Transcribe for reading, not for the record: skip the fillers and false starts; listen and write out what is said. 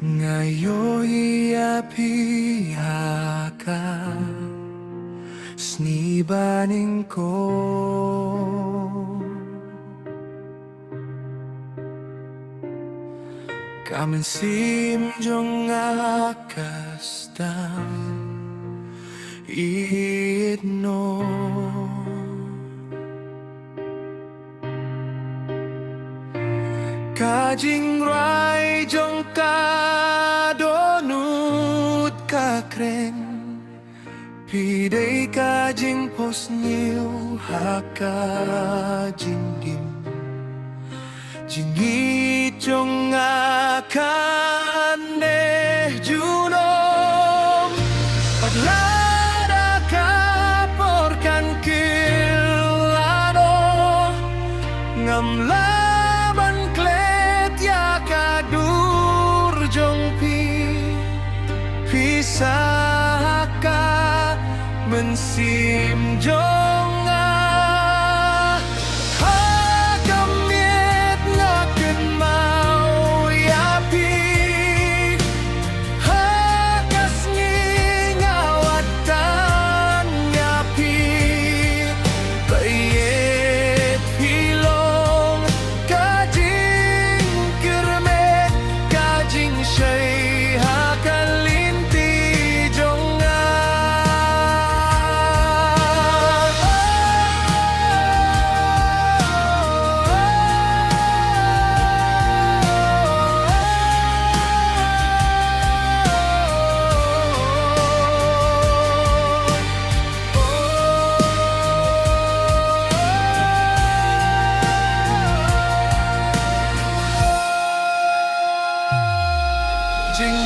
Ngayon iapihaka snibaning ko Kamen jong akastam Iitno Kajing rai jong kadonut kakren Pidai kajing pos niu haka jingdim Jingit jong akan deh junom Padlada kaporkan kilado Ngamla Pisahka mensim jonga Hakamiet ngaken mau yapi Hakas ngawatan yapi Bayet pilong kajing kermet kajing syai Jing